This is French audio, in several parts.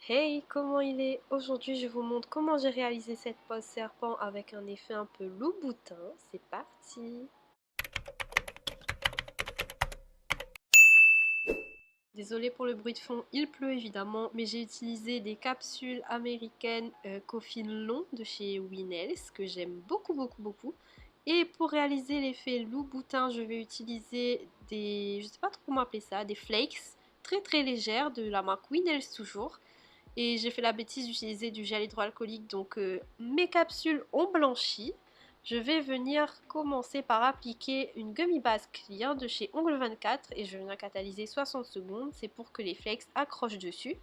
Hey, comment il est? Aujourd'hui, je vous montre comment j'ai réalisé cette pose serpent avec un effet un peu loup-boutin. C'est parti! Désolée pour le bruit de fond, il pleut évidemment, mais j'ai utilisé des capsules américaines Coffin long de chez Winnels que j'aime beaucoup. Et pour réaliser l'effet loup-boutin, je vais utiliser je sais pas trop comment appeler ça, des flakes très légères de la marque Winnels toujours. Et j'ai fait la bêtise d'utiliser du gel hydroalcoolique, donc mes capsules ont blanchi. Je vais venir commencer par appliquer une gummy base clear de chez Ongle 24 et je viens catalyser 60 secondes, c'est pour que les flakes accrochent dessus.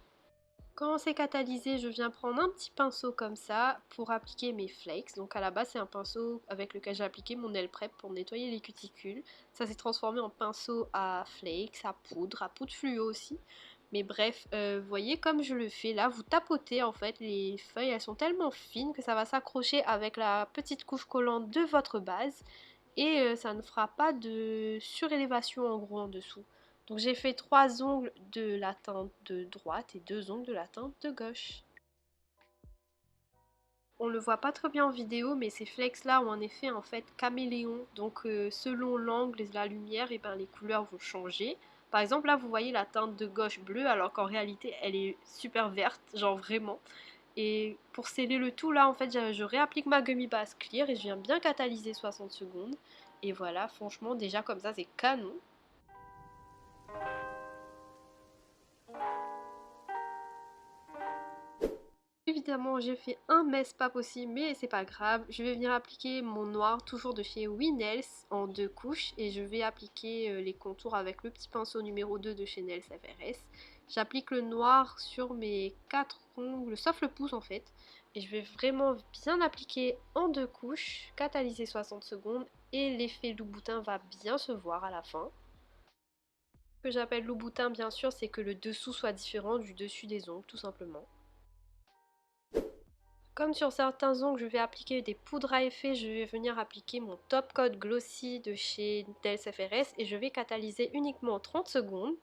Quand c'est catalysé, je viens prendre un petit pinceau comme ça pour appliquer mes flakes. Donc à la base, c'est un pinceau avec lequel j'ai appliqué mon nail prep pour nettoyer les cuticules. Ça s'est transformé en pinceau à flakes, à poudre fluo aussi. Mais bref, vous voyez comme je le fais là, vous tapotez en fait, les feuilles elles sont tellement fines que ça va s'accrocher avec la petite couche collante de votre base et ça ne fera pas de surélévation en gros en dessous. Donc j'ai fait 3 ongles de la teinte de droite et 2 ongles de la teinte de gauche. On le voit pas très bien en vidéo, mais ces flex là ont un effet en fait caméléon. Donc selon l'angle et la lumière, et ben, les couleurs vont changer. Par exemple là vous voyez la teinte de gauche bleue alors qu'en réalité elle est super verte, genre vraiment. Et pour sceller le tout là en fait je réapplique ma gummy base clear et je viens bien catalyser 60 secondes. Et voilà, franchement déjà comme ça c'est canon. Évidemment, j'ai fait un mess pas possible, mais c'est pas grave. Je vais venir appliquer mon noir, toujours de chez Winnels, en 2 couches. Et je vais appliquer les contours avec le petit pinceau numéro 2 de chez Nails FRS. J'applique le noir sur mes 4 ongles, sauf le pouce en fait. Et je vais vraiment bien appliquer en 2 couches, catalyser 60 secondes. Et l'effet loup-boutin va bien se voir à la fin. Ce que j'appelle loup-boutin, bien sûr, c'est que le dessous soit différent du dessus des ongles, tout simplement. Comme sur certains ongles, je vais appliquer des poudres à effet, je vais venir appliquer mon Top Coat Glossy de chez Nails FRS et je vais catalyser uniquement 30 secondes.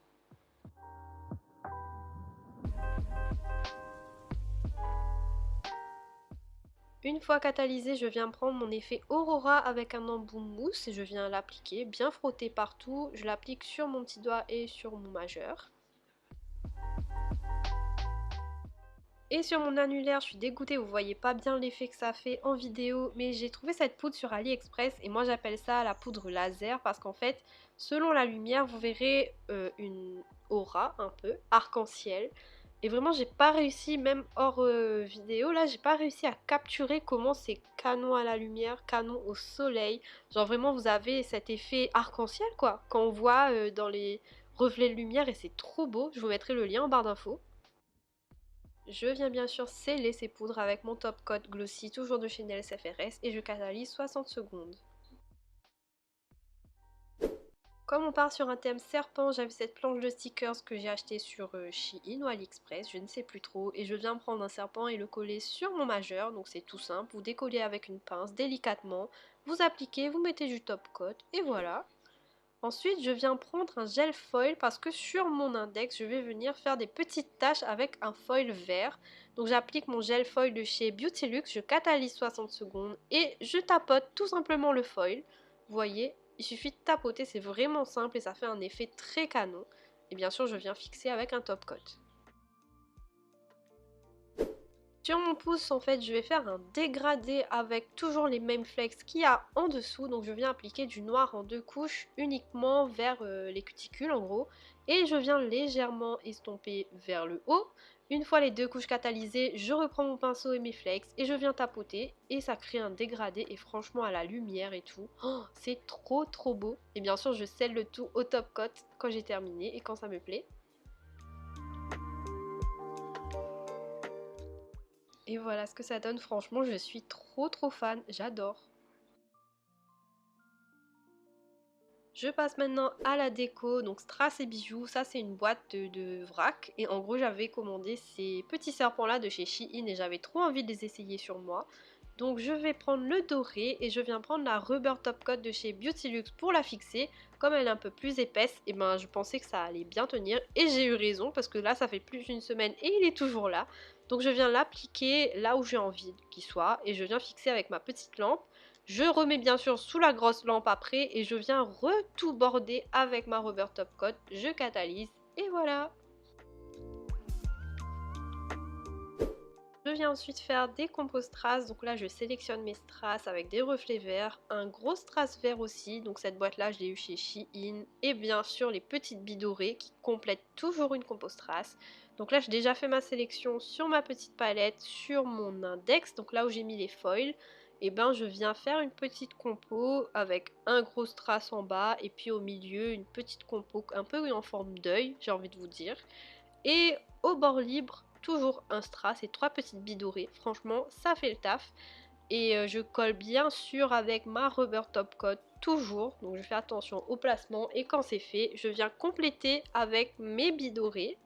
Une fois catalysé, je viens prendre mon effet Aurora avec un embout mousse et je viens l'appliquer, bien frotter partout. Je l'applique sur mon petit doigt et sur mon majeur. Et sur mon annulaire, je suis dégoûtée, vous voyez pas bien l'effet que ça fait en vidéo, mais j'ai trouvé cette poudre sur AliExpress et moi j'appelle ça la poudre laser parce qu'en fait, selon la lumière, vous verrez une aura un peu arc-en-ciel. Et vraiment, j'ai pas réussi, même hors vidéo, là, j'ai pas réussi à capturer comment c'est canon à la lumière, canon au soleil. Genre vraiment, vous avez cet effet arc-en-ciel quoi, quand on voit dans les reflets de lumière et c'est trop beau. Je vous mettrai le lien en barre d'infos. Je viens bien sûr sceller ces poudres avec mon Top Coat Glossy, toujours de chez Nails FRS, et je catalyse 60 secondes. Comme on part sur un thème serpent, j'avais cette planche de stickers que j'ai acheté sur Shein ou AliExpress, je ne sais plus trop, et je viens prendre un serpent et le coller sur mon majeur, donc c'est tout simple, vous décollez avec une pince délicatement, vous appliquez, vous mettez du top coat, et voilà. Ensuite, je viens prendre un gel foil parce que sur mon index, je vais venir faire des petites taches avec un foil vert. Donc j'applique mon gel foil de chez Beautylux, je catalyse 60 secondes et je tapote tout simplement le foil. Vous voyez, il suffit de tapoter, c'est vraiment simple et ça fait un effet très canon. Et bien sûr, je viens fixer avec un top coat. Sur mon pouce, en fait, je vais faire un dégradé avec toujours les mêmes flex qu'il y a en dessous. Donc je viens appliquer du noir en 2 couches uniquement vers les cuticules en gros. Et je viens légèrement estomper vers le haut. Une fois les 2 couches catalysées, je reprends mon pinceau et mes flex et je viens tapoter. Et ça crée un dégradé et franchement à la lumière et tout, oh, c'est trop beau. Et bien sûr, je scelle le tout au top coat quand j'ai terminé et quand ça me plaît. Et voilà ce que ça donne, franchement je suis trop fan, j'adore. Je passe maintenant à la déco, donc strass et bijoux, ça c'est une boîte de vrac. Et en gros j'avais commandé ces petits serpents là de chez Shein et j'avais trop envie de les essayer sur moi. Donc je vais prendre le doré et je viens prendre la Rubber Top Coat de chez Beauty Luxe pour la fixer. Comme elle est un peu plus épaisse, et ben je pensais que ça allait bien tenir et j'ai eu raison parce que là ça fait plus d'une semaine et il est toujours là. Donc je viens l'appliquer là où j'ai envie qu'il soit et je viens fixer avec ma petite lampe. Je remets bien sûr sous la grosse lampe après et je viens tout border avec ma Rubber Top Coat. Je catalyse et voilà. Je viens ensuite faire des compos strass, donc là je sélectionne mes strass avec des reflets verts, un gros strass vert aussi, donc cette boîte là je l'ai eu chez Shein, et bien sûr les petites billes dorées qui complètent toujours une compo strass. Donc là j'ai déjà fait ma sélection sur ma petite palette, sur mon index, donc là où j'ai mis les foils, et ben je viens faire une petite compo avec un gros strass en bas et puis au milieu une petite compo un peu en forme d'œil, j'ai envie de vous dire. Et au bord libre, toujours un strass et 3 petites billes dorées. Franchement, ça fait le taf. Et je colle bien sûr avec ma Rubber Top Coat toujours. Donc je fais attention au placement. Et quand c'est fait, je viens compléter avec mes billes dorées.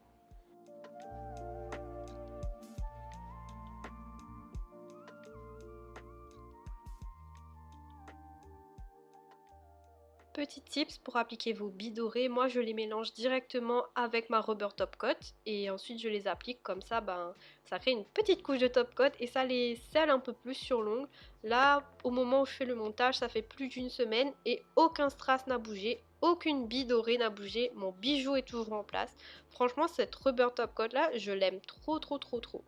Petit tips pour appliquer vos billes dorées, moi je les mélange directement avec ma Rubber Top Coat et ensuite je les applique comme ça, ben ça crée une petite couche de top coat et ça les scelle un peu plus sur l'ongle. Là au moment où je fais le montage ça fait plus d'une semaine et aucun strass n'a bougé, aucune bille dorée n'a bougé, mon bijou est toujours en place. Franchement cette Rubber Top Coat là je l'aime trop trop trop trop.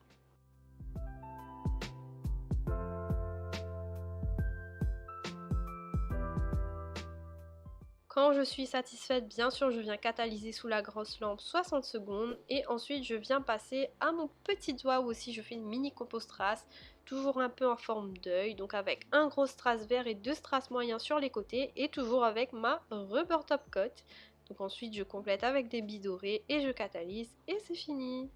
Quand je suis satisfaite, bien sûr, je viens catalyser sous la grosse lampe 60 secondes et ensuite je viens passer à mon petit doigt où aussi je fais une mini compo strass, toujours un peu en forme d'œil, donc avec un gros strass vert et deux strass moyens sur les côtés et toujours avec ma Rubber Top Coat. Donc ensuite je complète avec des billes dorées et je catalyse et c'est fini.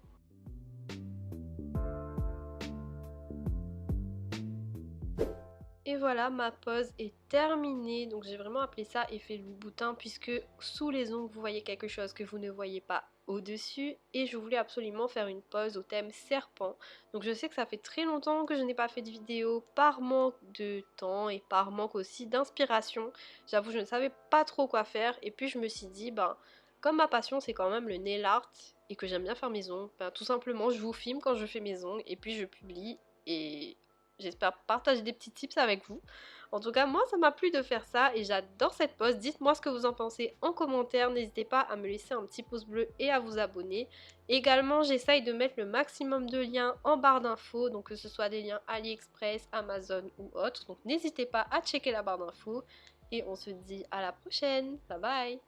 Et voilà, ma pose est terminée. Donc j'ai vraiment appelé ça effet Louboutin puisque sous les ongles vous voyez quelque chose que vous ne voyez pas au-dessus. Et je voulais absolument faire une pose au thème serpent. Donc je sais que ça fait très longtemps que je n'ai pas fait de vidéo par manque de temps et par manque aussi d'inspiration. J'avoue je ne savais pas trop quoi faire et puis je me suis dit ben comme ma passion c'est quand même le nail art et que j'aime bien faire mes ongles, ben, tout simplement je vous filme quand je fais mes ongles et puis je publie et j'espère partager des petits tips avec vous. En tout cas, moi, ça m'a plu de faire ça et j'adore cette pose. Dites-moi ce que vous en pensez en commentaire. N'hésitez pas à me laisser un petit pouce bleu et à vous abonner. Également, j'essaye de mettre le maximum de liens en barre d'infos, donc que ce soit des liens AliExpress, Amazon ou autres. Donc n'hésitez pas à checker la barre d'infos et on se dit à la prochaine. Bye bye!